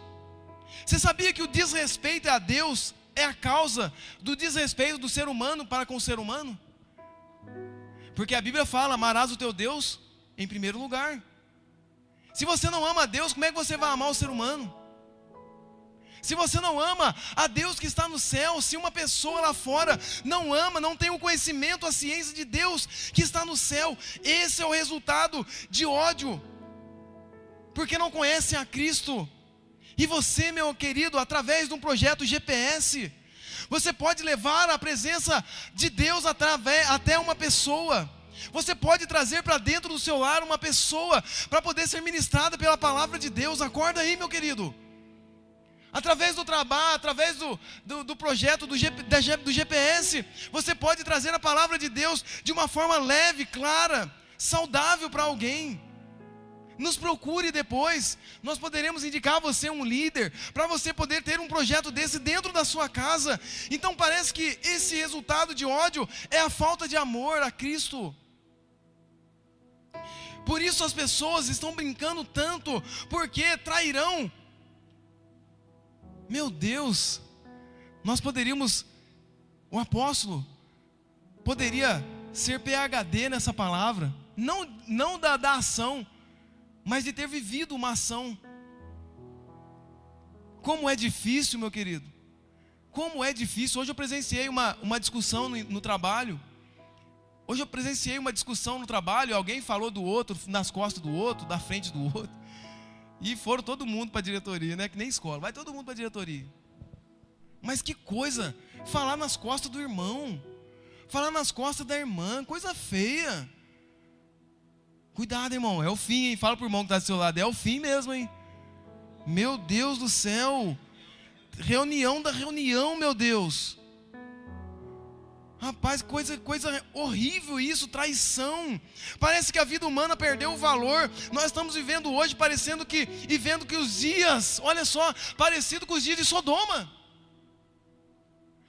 Você sabia que o desrespeito a Deus é a causa do desrespeito do ser humano para com o ser humano? Porque a Bíblia fala, amarás o teu Deus em primeiro lugar. Se você não ama a Deus, como é que você vai amar o ser humano? Se você não ama a Deus que está no céu, se uma pessoa lá fora não ama, não tem o conhecimento, a ciência de Deus que está no céu, esse é o resultado de ódio, porque não conhecem a Cristo. E você, meu querido, através de um projeto GPS, você pode levar a presença de Deus até uma pessoa. Você pode trazer para dentro do seu lar uma pessoa para poder ser ministrada pela palavra de Deus. Acorda aí, meu querido. Através do trabalho, através do projeto do GPS, você pode trazer a palavra de Deus de uma forma leve, clara, saudável para alguém. Nos procure depois, nós poderemos indicar a você um líder, para você poder ter um projeto desse dentro da sua casa. Então parece que esse resultado de ódio é a falta de amor a Cristo. Por isso as pessoas estão brincando tanto, porque trairão. Meu Deus, nós poderíamos, o apóstolo poderia ser PhD nessa palavra, não da ação, mas de ter vivido uma ação. Como é difícil, meu querido, como é difícil. Hoje eu presenciei uma discussão no trabalho. Hoje eu presenciei uma discussão no trabalho, alguém falou do outro, nas costas do outro, da frente do outro, e foram todo mundo para a diretoria, né? Que nem escola, vai todo mundo para a diretoria. Mas que coisa, falar nas costas do irmão, falar nas costas da irmã, coisa feia. Cuidado, irmão, é o fim, hein? Fala para o irmão que está do seu lado, é o fim mesmo, hein? Meu Deus do céu, reunião da reunião, meu Deus. Rapaz, coisa horrível isso, traição. Parece que a vida humana perdeu o valor. Nós estamos vivendo hoje vendo que os dias, olha só, parecido com os dias de Sodoma.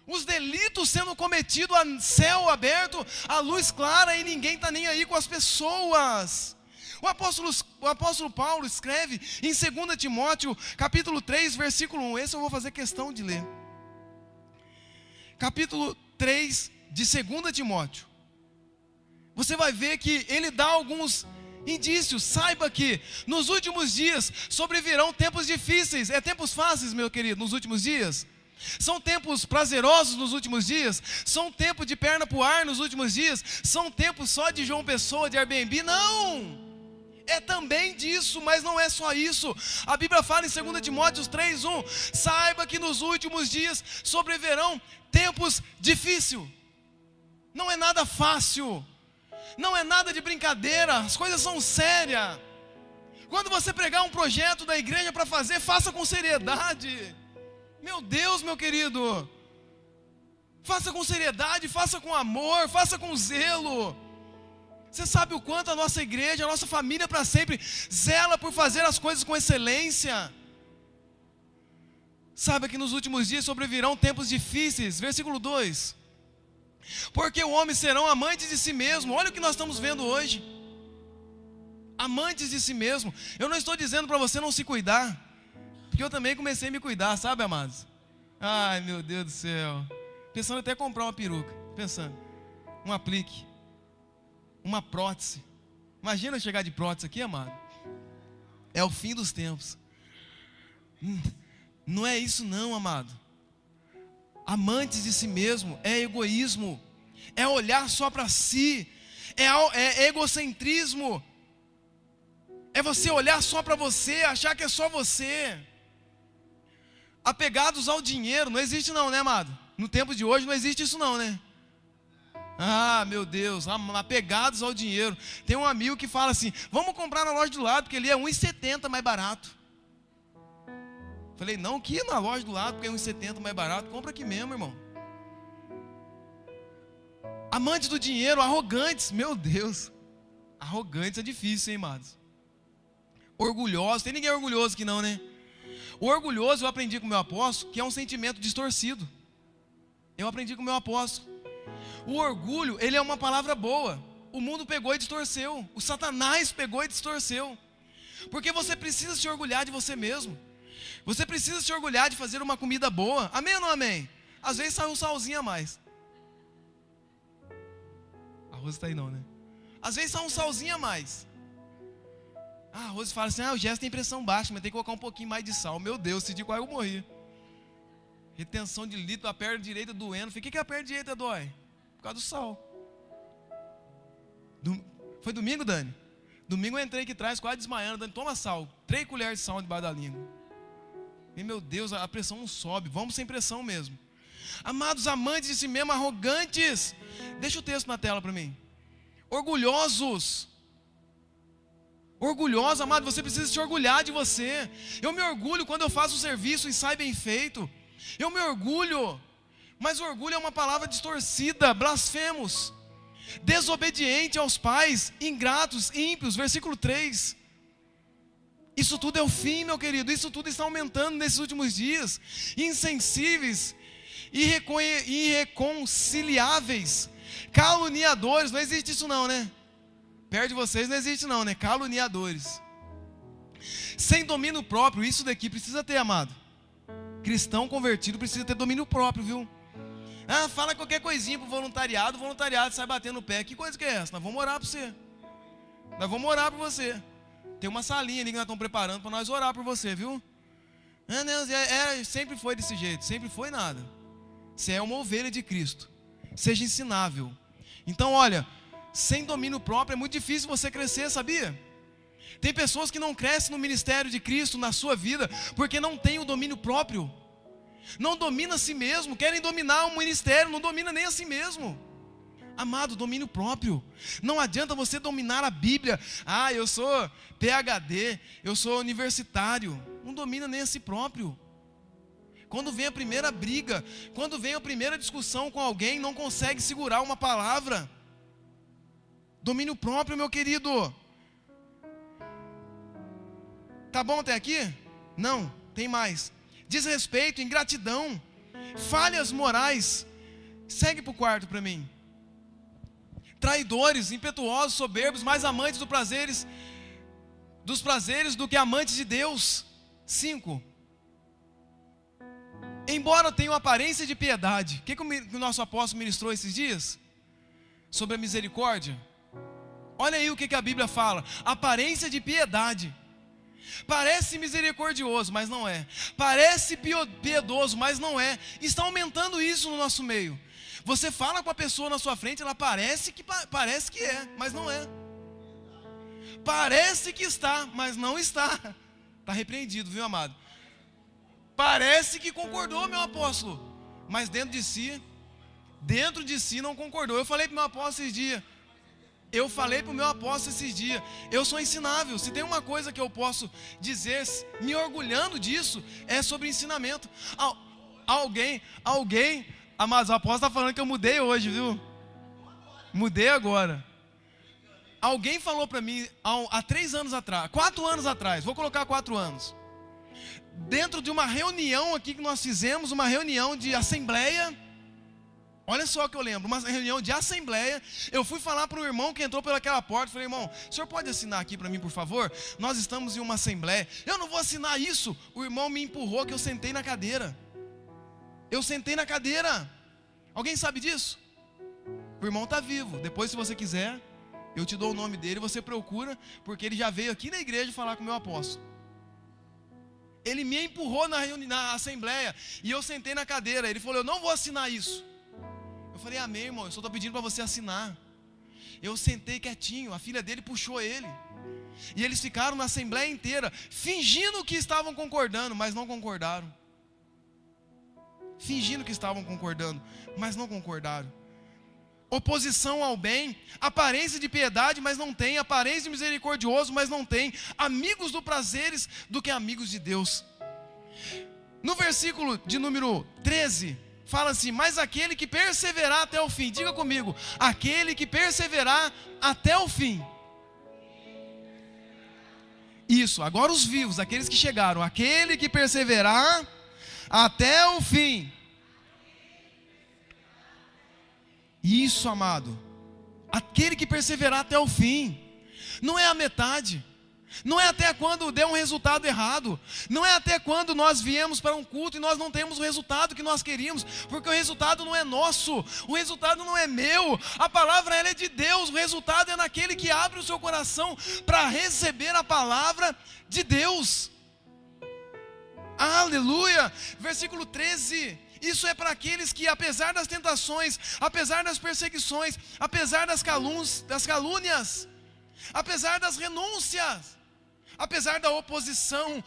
Os delitos sendo cometidos a céu aberto, a luz clara, e ninguém está nem aí com as pessoas. O apóstolo Paulo escreve em 2 Timóteo, capítulo 3, versículo 1. Esse eu vou fazer questão de ler. Capítulo 3 de 2 Timóteo. Você vai ver que ele dá alguns indícios. Saiba que nos últimos dias sobrevirão tempos difíceis. É tempos fáceis, meu querido, nos últimos dias? São tempos prazerosos nos últimos dias? São tempos de perna pro ar nos últimos dias? São tempos só de João Pessoa, de Airbnb? Não! É também disso, mas não é só isso. A Bíblia fala em 2 Timóteo 3:1, saiba que nos últimos dias sobrevirão tempos difíceis. Não é nada fácil, não é nada de brincadeira, as coisas são sérias. Quando você pregar um projeto da igreja para fazer, faça com seriedade. Meu Deus, meu querido, faça com seriedade, faça com amor, faça com zelo. Você sabe o quanto a nossa igreja, a nossa família para sempre zela por fazer as coisas com excelência. Saiba que nos últimos dias sobrevirão tempos difíceis. Versículo 2. Porque o homem serão amantes de si mesmo. Olha o que nós estamos vendo hoje. Amantes de si mesmo. Eu não estou dizendo para você não se cuidar, porque eu também comecei a me cuidar, sabe, amados? Ai, meu Deus do céu. Pensando até comprar uma peruca. Pensando. Um aplique. Uma prótese. Imagina eu chegar de prótese aqui, amado. É o fim dos tempos. Não é isso não, amado. Amantes de si mesmo é egoísmo. É olhar só para si. É egocentrismo. É você olhar só para você, achar que é só você. Apegados ao dinheiro, não existe não, né, amado? No tempo de hoje não existe isso não, né? Ah, meu Deus, apegados ao dinheiro. Tem um amigo que fala assim: vamos comprar na loja do lado, porque ali é R$1,70 mais barato. Falei, não, que ir na loja do lado, porque é R$1,70 mais barato. Compra aqui mesmo, irmão. Amantes do dinheiro, arrogantes, meu Deus. Arrogantes é difícil, hein, amados? Orgulhosos, tem ninguém orgulhoso aqui não, né? O orgulhoso, eu aprendi com o meu apóstolo, que é um sentimento distorcido. Eu aprendi com o meu apóstolo. O orgulho, ele é uma palavra boa. O mundo pegou e distorceu. O Satanás pegou e distorceu. Porque você precisa se orgulhar de você mesmo. Você precisa se orgulhar de fazer uma comida boa. Amém ou não amém? Às vezes sai um salzinho a mais. A Rose está aí não, né? Às vezes sai um salzinho a mais. A Rose fala assim: o Gerson tem pressão baixa, mas tem que colocar um pouquinho mais de sal. Meu Deus, esse dia quase eu morri. Retenção de líquido, a perna direita doendo. Falei, o que a perna direita dói? Por causa do sal. Foi domingo, Dani? Domingo eu entrei aqui atrás, quase desmaiando. Dani, toma sal. 3 colheres de sal debaixo da língua. E meu Deus, a pressão não sobe. Vamos sem pressão mesmo. Amados, amantes de si mesmo, arrogantes. Deixa o texto na tela para mim. Orgulhosos. Orgulhosos, amado, você precisa se orgulhar de você. Eu me orgulho quando eu faço o serviço e sai bem feito. Eu me orgulho. Mas orgulho é uma palavra distorcida, blasfemos, desobediente aos pais, ingratos, ímpios, versículo 3. Isso tudo é o fim, meu querido, isso tudo está aumentando nesses últimos dias. Insensíveis, irreconciliáveis, caluniadores, não existe isso não, né? Perto de vocês não existe não, né? Caluniadores, sem domínio próprio. Isso daqui precisa ter, amado. Cristão convertido precisa ter domínio próprio, viu? Fala qualquer coisinha pro voluntariado, o voluntariado sai batendo o pé. Que coisa que é essa? Nós vamos orar por você. Nós vamos orar por você. Tem uma salinha ali que nós estamos preparando para nós orar por você, viu? Sempre foi desse jeito, sempre foi nada. Você é uma ovelha de Cristo. Seja ensinável. Então, olha, sem domínio próprio é muito difícil você crescer, sabia? Tem pessoas que não crescem no ministério de Cristo, na sua vida, porque não tem o domínio próprio. Não domina a si mesmo, querem dominar o ministério, não domina nem a si mesmo. Amado, domínio próprio. Não adianta você dominar a Bíblia. Eu sou PhD, eu sou universitário. Não domina nem a si próprio. Quando vem a primeira briga, quando vem a primeira discussão com alguém, não consegue segurar uma palavra. Domínio próprio, meu querido. Tá bom até aqui? Não, tem mais. Desrespeito, ingratidão, falhas morais. Segue para o quarto para mim. Traidores, impetuosos, soberbos, mais amantes dos prazeres do que amantes de Deus. 5. Embora tenham aparência de piedade. O que o nosso apóstolo ministrou esses dias? Sobre a misericórdia. Olha aí o que a Bíblia fala. Aparência de piedade. Parece misericordioso, mas não é. Parece piedoso, mas não é. Está aumentando isso no nosso meio. Você fala com a pessoa na sua frente, ela parece que é, mas não é. Parece que está, mas não está. Está repreendido, viu, amado? Parece que concordou, meu apóstolo, mas dentro de si não concordou. Eu falei para o meu apóstolo esses dias, eu sou ensinável. Se tem uma coisa que eu posso dizer, me orgulhando disso, é sobre ensinamento. Alguém, mas o apóstolo está falando que eu mudei hoje, viu? Mudei agora. Alguém falou para mim, há 3 anos atrás, 4 anos atrás, vou colocar 4 anos, dentro de uma reunião aqui que nós fizemos, uma reunião de assembleia. Olha só que eu lembro, uma reunião de assembleia, eu fui falar para o irmão que entrou pelaquela porta, falei, irmão, o senhor pode assinar aqui para mim, por favor? Nós estamos em uma assembleia. Eu não vou assinar isso. O irmão me empurrou que eu sentei na cadeira. Eu sentei na cadeira. Alguém sabe disso? O irmão está vivo. Depois, se você quiser, eu te dou o nome dele, você procura, porque ele já veio aqui na igreja falar com o meu apóstolo. Ele me empurrou na assembleia e eu sentei na cadeira. Ele falou, eu não vou assinar isso. Eu falei, amém, irmão, eu só estou pedindo para você assinar. Eu sentei quietinho, a filha dele puxou ele. E eles ficaram na assembleia inteira, fingindo que estavam concordando, mas não concordaram. Fingindo que estavam concordando, mas não concordaram. Oposição ao bem, aparência de piedade, mas não tem, aparência de misericordioso, mas não tem, amigos do prazeres do que amigos de Deus. No versículo de número 13, fala assim, mas aquele que perseverar até o fim, diga comigo, aquele que perseverar até o fim. Isso, agora os vivos, aqueles que chegaram, aquele que perseverar até o fim. Isso, amado, aquele que perseverar até o fim, não é a metade, não é até quando der um resultado errado, não é até quando nós viemos para um culto e nós não temos o resultado que nós queríamos, porque o resultado não é nosso, o resultado não é meu, a palavra ela é de Deus, o resultado é naquele que abre o seu coração para receber a palavra de Deus. Aleluia, versículo 13, isso é para aqueles que apesar das tentações, apesar das perseguições, apesar das calúnias, apesar das renúncias, apesar da oposição,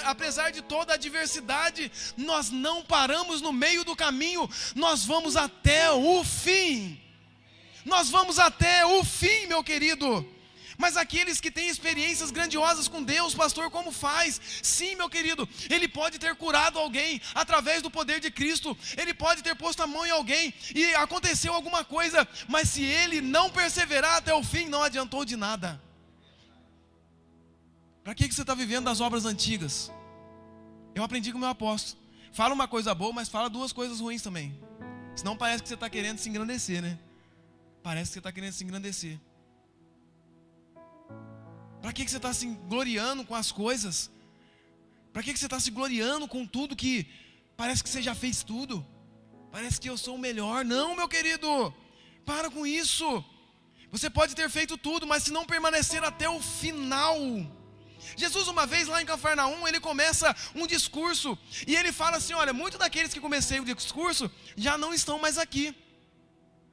apesar de toda a adversidade, nós não paramos no meio do caminho, nós vamos até o fim, nós vamos até o fim, meu querido. Mas aqueles que têm experiências grandiosas com Deus, pastor, como faz? Sim, meu querido, ele pode ter curado alguém através do poder de Cristo, ele pode ter posto a mão em alguém e aconteceu alguma coisa, mas se ele não perseverar até o fim, não adiantou de nada. Para que você está vivendo das obras antigas? Eu aprendi com o meu apóstolo, fala uma coisa boa, mas fala duas coisas ruins também, senão parece que você está querendo se engrandecer, né? Parece que você está querendo se engrandecer. Para que você está se gloriando com as coisas? Para que você está se gloriando com tudo que parece que você já fez tudo? Parece que eu sou o melhor. Não, meu querido, para com isso. Você pode ter feito tudo, mas se não permanecer até o final. Jesus uma vez lá em Cafarnaum, ele começa um discurso e ele fala assim, olha, muitos daqueles que comecei o discurso já não estão mais aqui.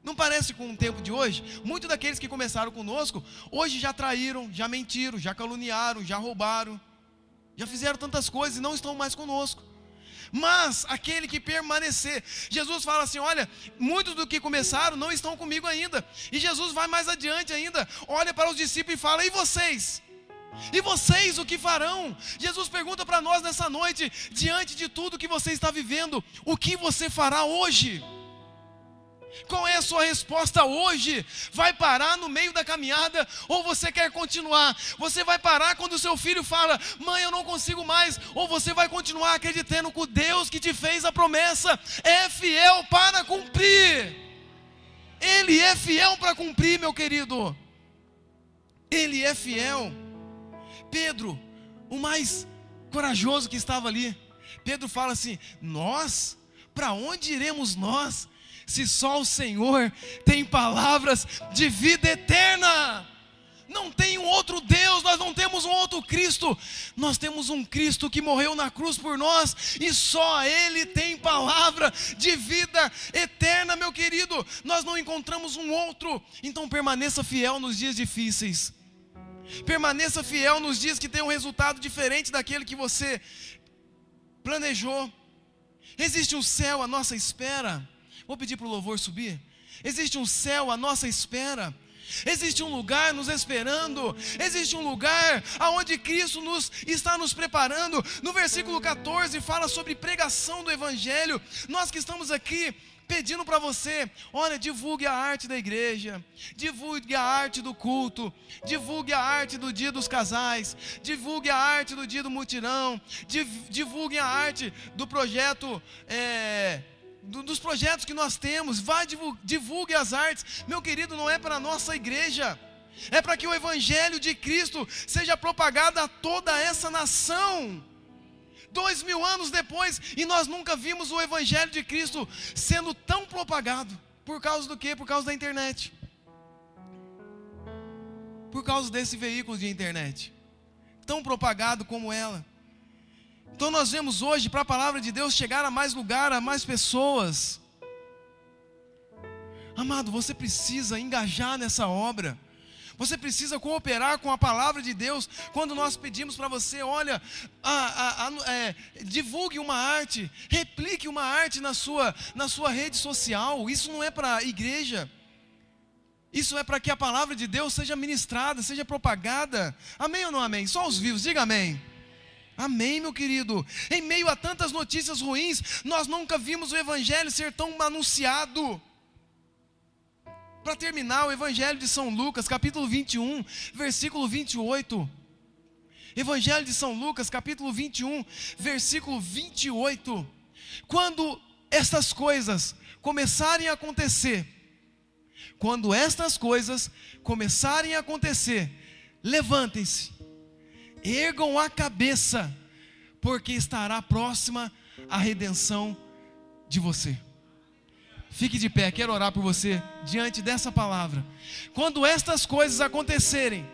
Não parece com o tempo de hoje? Muitos daqueles que começaram conosco, hoje já traíram, já mentiram, já caluniaram, já roubaram, já fizeram tantas coisas e não estão mais conosco. Mas aquele que permanecer, Jesus fala assim, olha, muitos do que começaram não estão comigo ainda. E Jesus vai mais adiante ainda, olha para os discípulos e fala, e vocês? E vocês o que farão? Jesus pergunta para nós nessa noite, diante de tudo que você está vivendo, o que você fará hoje? Qual é a sua resposta hoje? Vai parar no meio da caminhada ou você quer continuar? Você vai parar quando o seu filho fala, mãe, eu não consigo mais? Ou você vai continuar acreditando que o Deus que te fez a promessa é fiel para cumprir? Ele é fiel para cumprir, meu querido. Ele é fiel. Pedro, o mais corajoso que estava ali, Pedro fala assim, nós? Para onde iremos nós? Se só o Senhor tem palavras de vida eterna. Não tem um outro Deus, nós não temos um outro Cristo. Nós temos um Cristo que morreu na cruz por nós e só Ele tem palavra de vida eterna, meu querido. Nós não encontramos um outro. Então permaneça fiel nos dias difíceis. Permaneça fiel nos dias que tem um resultado diferente daquele que você planejou. Existe um céu à nossa espera. Vou pedir para o louvor subir. Existe um céu à nossa espera. Existe um lugar nos esperando. Existe um lugar aonde Cristo está nos preparando. No versículo 14 fala sobre pregação do Evangelho. Nós que estamos aqui pedindo para você, olha, divulgue a arte da igreja, divulgue a arte do culto, divulgue a arte do dia dos casais, divulgue a arte do dia do mutirão, divulgue a arte do projeto dos projetos que nós temos, vá, divulgue as artes. Meu querido, não é para a nossa igreja, é para que o Evangelho de Cristo seja propagado a toda essa nação. 2000 anos depois, e nós nunca vimos o Evangelho de Cristo sendo tão propagado. Por causa do quê? Por causa da internet. Por causa desse veículo de internet, tão propagado como ela. Então nós vemos hoje, para a palavra de Deus chegar a mais lugar, a mais pessoas. Amado, você precisa engajar nessa obra. Você precisa cooperar com a palavra de Deus. Quando nós pedimos para você, olha, divulgue uma arte, replique uma arte na sua rede social. Isso não é para a igreja. Isso é para que a palavra de Deus seja ministrada, seja propagada. Amém ou não amém? Só os vivos, diga amém. Amém, meu querido. Em meio a tantas notícias ruins, nós nunca vimos o Evangelho ser tão anunciado. Para terminar, o Evangelho de São Lucas, capítulo 21, versículo 28. Evangelho de São Lucas, capítulo 21, versículo 28. Quando estas coisas começarem a acontecer, levantem-se, ergam a cabeça, porque estará próxima a redenção de você. Fique de pé, quero orar por você diante dessa palavra. Quando estas coisas acontecerem,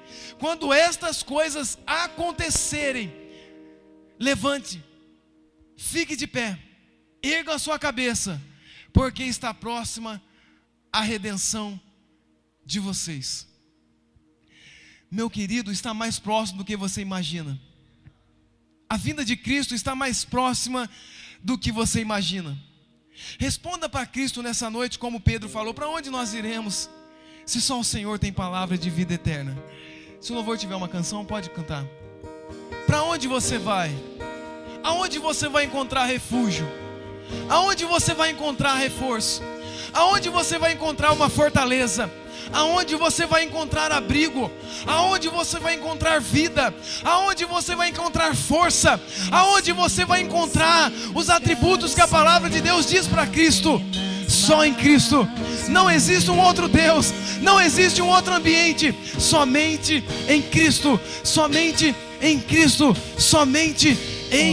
levante, fique de pé, erga a sua cabeça, porque está próxima a redenção de vocês. Meu querido, está mais próximo do que você imagina. A vinda de Cristo está mais próxima do que você imagina. Responda para Cristo nessa noite, como Pedro falou: para onde nós iremos, se só o Senhor tem palavra de vida eterna? Se o louvor tiver uma canção, pode cantar. Para onde você vai? Aonde você vai encontrar refúgio? Aonde você vai encontrar reforço? Aonde você vai encontrar uma fortaleza? Aonde você vai encontrar abrigo? Aonde você vai encontrar vida? Aonde você vai encontrar força? Aonde você vai encontrar os atributos que a palavra de Deus diz para Cristo? Só em Cristo. Não existe um outro Deus, não existe um outro ambiente. Somente em Cristo, somente em Cristo, somente em